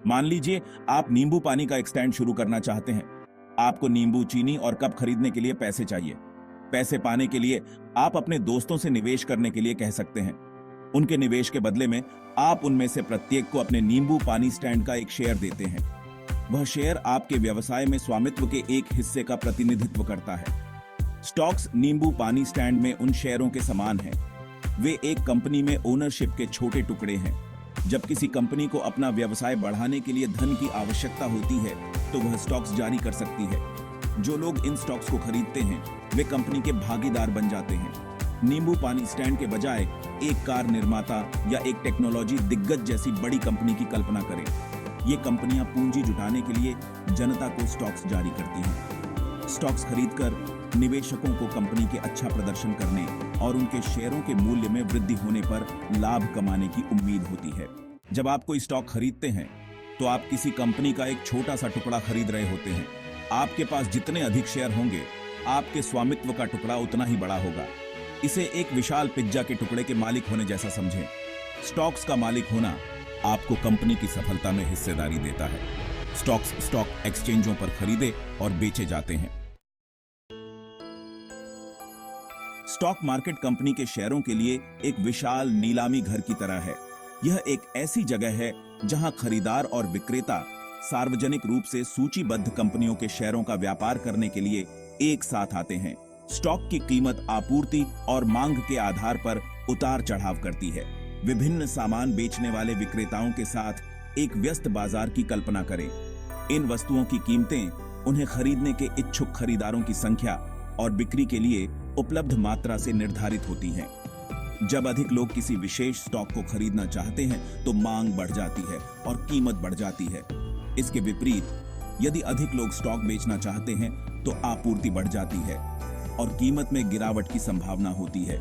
मान लीजिए आप नींबू पानी का एक स्टैंड शुरू करना चाहते हैं। आपको नींबू, चीनी और कप खरीदने के लिए पैसे चाहिए। पैसे पाने के लिए आप अपने दोस्तों से निवेश करने के लिए कह सकते हैं। उनके निवेश के बदले में आप उनमें से प्रत्येक को अपने नींबू पानी स्टैंड का एक शेयर देते हैं। वह शेयर आपके व्यवसाय में स्वामित्व के एक हिस्से का प्रतिनिधित्व करता है। स्टॉक्स नींबू पानी स्टैंड में उन शेयरों के समान हैं। वे एक कंपनी में ओनरशिप के छोटे टुकड़े हैं। जब किसी कंपनी को अपना व्यवसाय बढ़ाने के लिए धन की आवश्यकता होती है तो वह स्टॉक्स जारी कर सकती है। जो लोग इन स्टॉक्स को खरीदते हैं वे कंपनी के भागीदार बन जाते हैं। नींबू पानी स्टैंड के बजाय एक कार निर्माता या एक टेक्नोलॉजी दिग्गज जैसी बड़ी कंपनी की कल्पना करें। ये कंपनियां पूंजी जुटाने के लिए जनता को स्टॉक्स जारी करती हैं। स्टॉक्स खरीदकर निवेशकों को कंपनी के अच्छा प्रदर्शन करने और उनके शेयरों के मूल्य में वृद्धि होने पर लाभ कमाने की उम्मीद होती है। जब आप कोई स्टॉक खरीदते हैं तो आप किसी कंपनी का एक छोटा सा टुकड़ा खरीद रहे होते हैं। आपके पास जितने अधिक शेयर होंगे, आपके स्वामित्व का टुकड़ा उतना ही बड़ा होगा। इसे एक विशाल पिज्जा के टुकड़े के मालिक होने जैसा समझें। स्टॉक्स का मालिक होना आपको कंपनी की सफलता में हिस्सेदारी देता है। स्टॉक्स स्टॉक एक्सचेंजों पर खरीदे और बेचे जाते हैं। स्टॉक मार्केट कंपनी के शेयरों के लिए एक विशाल नीलामी घर की तरह है। यह एक ऐसी जगह है जहां खरीदार और विक्रेता सार्वजनिक रूप से सूचीबद्ध कंपनियों के शेयरों का व्यापार करने के लिए एक साथ आते हैं। स्टॉक की कीमत आपूर्ति और मांग के आधार पर उतार चढ़ाव करती है। विभिन्न सामान बेचने वाले विक्रेताओं के साथ एक व्यस्त बाजार की कल्पना करें। इन वस्तुओं की कीमतें उन्हें खरीदने के इच्छुक खरीदारों की संख्या और बिक्री के लिए उपलब्ध मात्रा से निर्धारित होती हैं। जब अधिक लोग किसी विशेष स्टॉक को खरीदना चाहते हैं तो मांग बढ़ जाती है और कीमत बढ़ जाती है। इसके विपरीत, यदि अधिक लोग स्टॉक बेचना चाहते हैं तो आपूर्ति बढ़ जाती है और कीमत में गिरावट की संभावना होती है।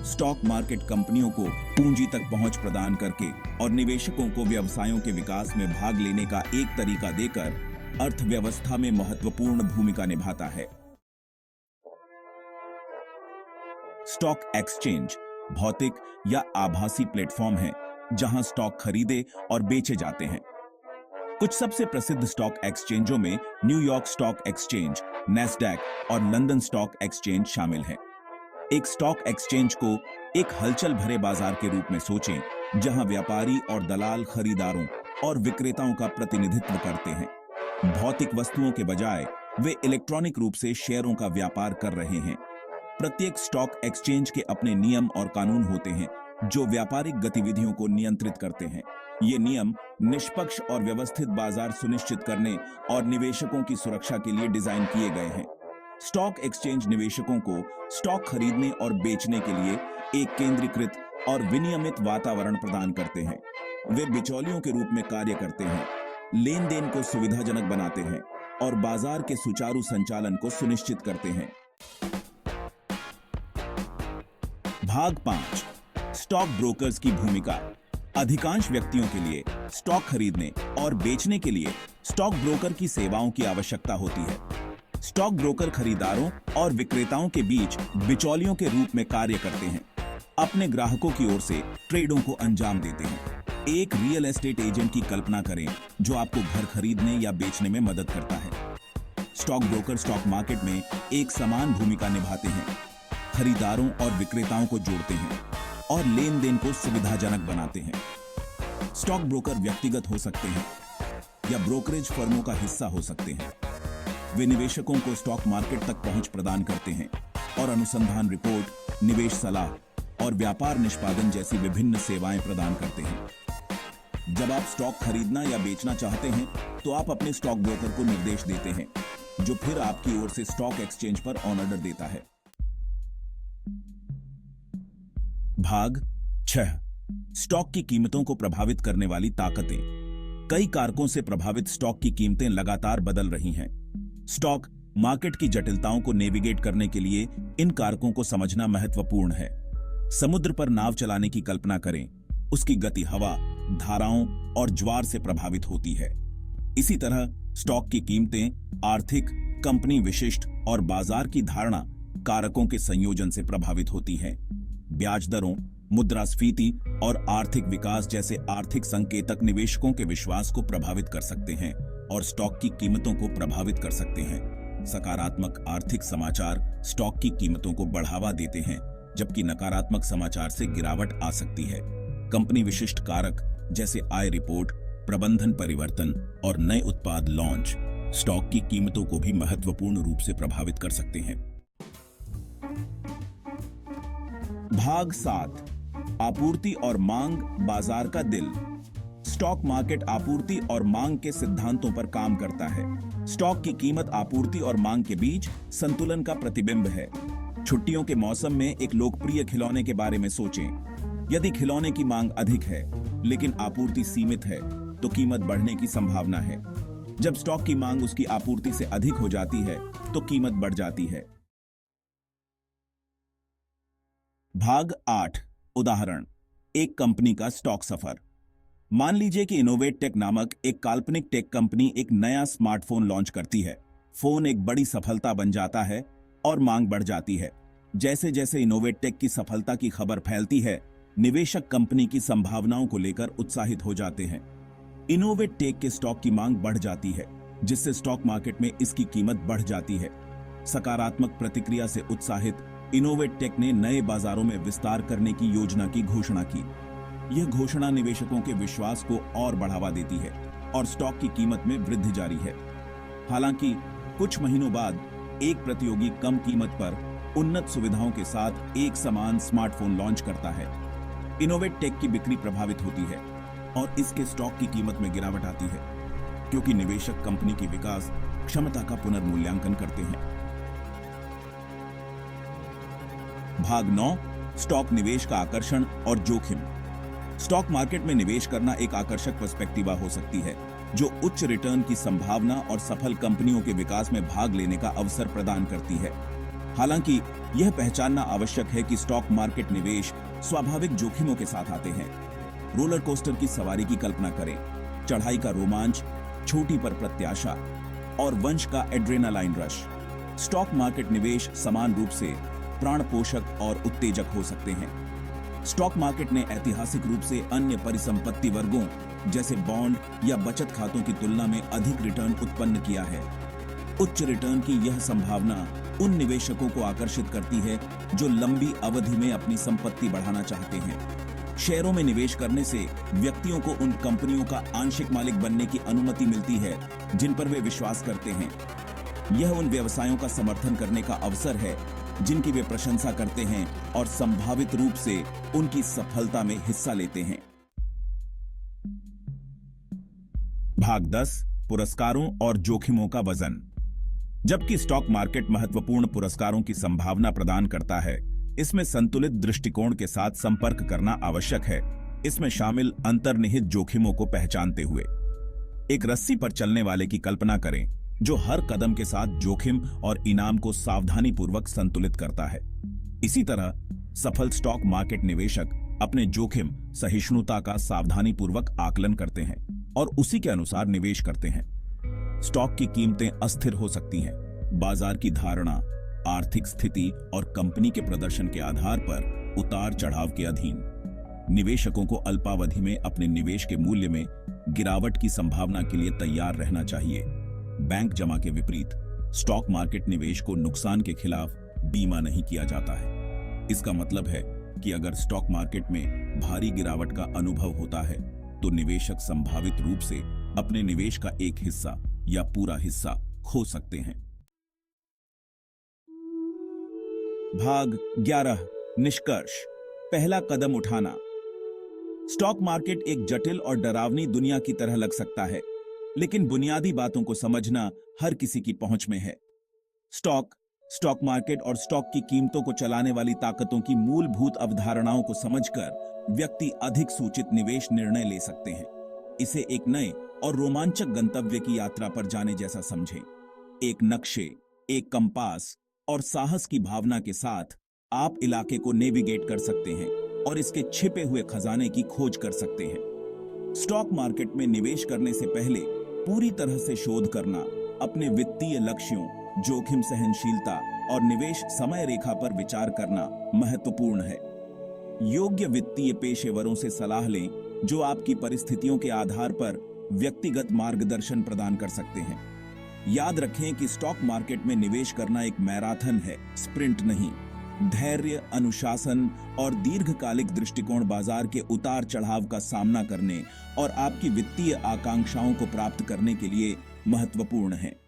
स्टॉक मार्केट कंपनियों को पूंजी तक पहुंच प्रदान करके और निवेशकों को व्यवसायों के विकास में भाग लेने का एक तरीका देकर अर्थव्यवस्था में महत्वपूर्ण भूमिका निभाता है। स्टॉक एक्सचेंज भौतिक या आभासी प्लेटफॉर्म है जहां स्टॉक खरीदे और बेचे जाते हैं। कुछ सबसे प्रसिद्ध स्टॉक एक्सचेंजों में न्यूयॉर्क स्टॉक एक्सचेंज, नैस्डैक और लंदन स्टॉक एक्सचेंज शामिल हैं। एक स्टॉक एक्सचेंज को एक हलचल भरे बाजार के रूप में सोचें जहां व्यापारी और दलाल खरीदारों और विक्रेताओं का प्रतिनिधित्व करते हैं। भौतिक वस्तुओं के बजाय वे इलेक्ट्रॉनिक रूप से शेयरों का व्यापार कर रहे हैं। प्रत्येक स्टॉक एक्सचेंज के अपने नियम और कानून होते हैं जो व्यापारिक गतिविधियों को नियंत्रित करते हैं। ये नियम निष्पक्ष और व्यवस्थित बाजार सुनिश्चित करने और निवेशकों की सुरक्षा के लिए डिजाइन किए गए हैं। स्टॉक एक्सचेंज निवेशकों को स्टॉक खरीदने और बेचने के लिए एक केंद्रीकृत और विनियमित वातावरण प्रदान करते हैं। वे बिचौलियों के रूप में कार्य करते हैं, लेन देन को सुविधाजनक बनाते हैं और बाजार के सुचारू संचालन को सुनिश्चित करते हैं। भाग 5, स्टॉक ब्रोकर्स की भूमिका। अधिकांश व्यक्तियों के लिए स्टॉक खरीदने और बेचने के लिए स्टॉक ब्रोकर की सेवाओं की आवश्यकता होती है। स्टॉक ब्रोकर खरीदारों और विक्रेताओं के बीच बिचौलियों के रूप में कार्य करते हैं, अपने ग्राहकों की ओर से ट्रेडों को अंजाम देते हैं। एक रियल एस्टेट एजेंट की कल्पना करें जो आपको घर खरीदने या बेचने में मदद करता है। स्टॉक ब्रोकर स्टॉक मार्केट में एक समान भूमिका निभाते हैं, खरीदारों और विक्रेताओं को जोड़ते हैं और लेन देन को सुविधाजनक बनाते हैं। स्टॉक ब्रोकर व्यक्तिगत हो सकते हैं या ब्रोकरेज फर्मों का हिस्सा हो सकते हैं। वे निवेशकों को स्टॉक मार्केट तक पहुंच प्रदान करते हैं और अनुसंधान रिपोर्ट, निवेश सलाह और व्यापार निष्पादन जैसी विभिन्न सेवाएं प्रदान करते हैं। जब आप स्टॉक खरीदना या बेचना चाहते हैं तो आप अपने स्टॉक ब्रोकर को निर्देश देते हैं जो फिर आपकी ओर से स्टॉक एक्सचेंज पर ऑर्डर देता है। भाग 6, स्टॉक की कीमतों को प्रभावित करने वाली ताकतें। कई कारकों से प्रभावित स्टॉक की कीमतें लगातार बदल रही हैं। स्टॉक मार्केट की जटिलताओं को नेविगेट करने के लिए इन कारकों को समझना महत्वपूर्ण है। समुद्र पर नाव चलाने की कल्पना करें। उसकी गति हवा, धाराओं और ज्वार से प्रभावित होती है। इसी तरह स्टॉक की कीमतें आर्थिक, कंपनी विशिष्ट और बाजार की धारणा कारकों के संयोजन से प्रभावित होती हैं। ब्याज दरों, मुद्रास्फीति और आर्थिक विकास जैसे आर्थिक संकेतक निवेशकों के विश्वास को प्रभावित कर सकते हैं और स्टॉक की कीमतों को प्रभावित कर सकते हैं। सकारात्मक आर्थिक समाचार स्टॉक की कीमतों को बढ़ावा देते हैं, जबकि नकारात्मक समाचार से गिरावट आ सकती है। कंपनी विशिष्ट कारक जैसे आय रिपोर्ट, प्रबंधन परिवर्तन और नए उत्पाद लॉन्च स्टॉक की कीमतों को भी महत्वपूर्ण रूप से प्रभावित कर सकते हैं। भाग 7, आपूर्ति और मांग, बाजार का दिल। स्टॉक मार्केट आपूर्ति और मांग के सिद्धांतों पर काम करता है। स्टॉक की कीमत आपूर्ति और मांग के बीच संतुलन का प्रतिबिंब है। छुट्टियों के मौसम में एक लोकप्रिय खिलौने के बारे में सोचें। यदि खिलौने की मांग अधिक है लेकिन आपूर्ति सीमित है तो कीमत बढ़ने की संभावना है। जब स्टॉक की मांग उसकी आपूर्ति से अधिक हो जाती है तो कीमत बढ़ जाती है। भाग 8, उदाहरण, एक कंपनी का स्टॉक सफर। मान लीजिए कि इनोवेट टेक नामक एक काल्पनिक टेक कंपनी एक नया स्मार्टफोन लॉन्च करती है। फोन एक बड़ी सफलता बन जाता है और मांग बढ़ जाती है। जैसे जैसे इनोवेट टेक की सफलता की खबर फैलती है, निवेशक कंपनी की संभावनाओं को लेकर उत्साहित हो जाते हैं। इनोवेट टेक के स्टॉक की मांग बढ़ जाती है, जिससे स्टॉक मार्केट में इसकी कीमत बढ़ जाती है। सकारात्मक प्रतिक्रिया से उत्साहित इनोवेट टेक ने नए बाजारों में विस्तार करने की योजना की घोषणा की। यह घोषणा निवेशकों के विश्वास को और बढ़ावा देती है और स्टॉक की कीमत में वृद्धि जारी है। हालांकि कुछ महीनों बाद एक प्रतियोगी कम कीमत पर उन्नत सुविधाओं के साथ एक समान स्मार्टफोन लॉन्च करता है। इनोवेट टेक की बिक्री प्रभावित होती है और इसके स्टॉक की कीमत में गिरावट आती है, क्योंकि निवेशक कंपनी की विकास क्षमता का पुनर्मूल्यांकन करते हैं। भाग 9, स्टॉक निवेश का आकर्षण और जोखिम। स्टॉक मार्केट में निवेश करना एक आकर्षक पर्सपेक्टिवा हो सकती है, जो उच्च रिटर्न की संभावना और सफल कंपनियों के विकास में भाग लेने का अवसर प्रदान करती है। हालांकि यह पहचानना आवश्यक है कि स्टॉक मार्केट निवेश स्वाभाविक जोखिमों के साथ आते हैं। रोलर कोस्टर की सवारी की कल्पना करें। चढ़ाई का रोमांच, छोटी पर प्रत्याशा और वंश का एड्रेनालाइन रश। स्टॉक मार्केट निवेश समान रूप से प्राण पोषक और उत्तेजक हो सकते हैं। स्टॉक मार्केट ने ऐतिहासिक रूप से अन्य परिसंपत्ति वर्गों जैसे बॉन्ड या बचत खातों की तुलना में अधिक रिटर्न उत्पन्न किया है। उच्च रिटर्न की यह संभावना उन निवेशकों को आकर्षित करती है जो लंबी अवधि में अपनी संपत्ति बढ़ाना चाहते हैं। शेयरों में निवेश करने से व्यक्तियों को उन कंपनियों का आंशिक मालिक बनने की अनुमति मिलती है जिन पर वे विश्वास करते हैं। यह उन व्यवसायों का समर्थन करने का अवसर है जिनकी वे प्रशंसा करते हैं और संभावित रूप से उनकी सफलता में हिस्सा लेते हैं। भाग 10, पुरस्कारों और जोखिमों का वजन। जबकि स्टॉक मार्केट महत्वपूर्ण पुरस्कारों की संभावना प्रदान करता है, इसमें संतुलित दृष्टिकोण के साथ संपर्क करना आवश्यक है। इसमें शामिल अंतर्निहित जोखिमों को पहचानते हुए एक रस्सी पर चलने वाले की कल्पना करें, जो हर कदम के साथ जोखिम और इनाम को सावधानीपूर्वक संतुलित करता है। इसी तरह सफल स्टॉक मार्केट निवेशक अपने जोखिम सहिष्णुता का सावधानीपूर्वक आकलन करते हैं और उसी के अनुसार निवेश करते हैं। स्टॉक की कीमतें अस्थिर हो सकती हैं। बाजार की धारणा, आर्थिक स्थिति और कंपनी के प्रदर्शन के आधार पर उतार चढ़ाव के अधीन। निवेशकों को अल्पावधि में अपने निवेश के मूल्य में गिरावट की संभावना के लिए तैयार रहना चाहिए। बैंक जमा के विपरीत स्टॉक मार्केट निवेश को नुकसान के खिलाफ बीमा नहीं किया जाता है। इसका मतलब है कि अगर स्टॉक मार्केट में भारी गिरावट का अनुभव होता है तो निवेशक संभावित रूप से अपने निवेश का एक हिस्सा या पूरा हिस्सा खो सकते हैं। भाग 11, निष्कर्ष। पहला कदम उठाना। स्टॉक मार्केट एक जटिल और डरावनी दुनिया की तरह लग सकता है, लेकिन बुनियादी बातों को समझना हर किसी की पहुंच में है। स्टॉक मार्केट और स्टॉक की कीमतों को चलाने वाली ताकतों की मूलभूत अवधारणाओं को समझकर व्यक्ति अधिक सूचित निवेश निर्णय ले सकते हैं। इसे एक नए और रोमांचक गंतव्य की यात्रा पर जाने जैसा समझें। एक नक्शे, एक कंपास और साहस की भावना के साथ आप इलाके को नेविगेट कर सकते हैं और इसके छिपे हुए खजाने की खोज कर सकते हैं। स्टॉक मार्केट में निवेश करने से पहले पूरी तरह से शोध करना, अपने वित्तीय लक्ष्यों, जोखिम सहनशीलता और निवेश समय रेखा पर विचार करना महत्वपूर्ण है। योग्य वित्तीय पेशेवरों से सलाह लें जो आपकी परिस्थितियों के आधार पर व्यक्तिगत मार्गदर्शन प्रदान कर सकते हैं। याद रखें कि स्टॉक मार्केट में निवेश करना एक मैराथन है, स्प्रिंट नहीं। धैर्य, अनुशासन और दीर्घकालिक दृष्टिकोण बाजार के उतार चढ़ाव का सामना करने और आपकी वित्तीय आकांक्षाओं को प्राप्त करने के लिए महत्वपूर्ण है।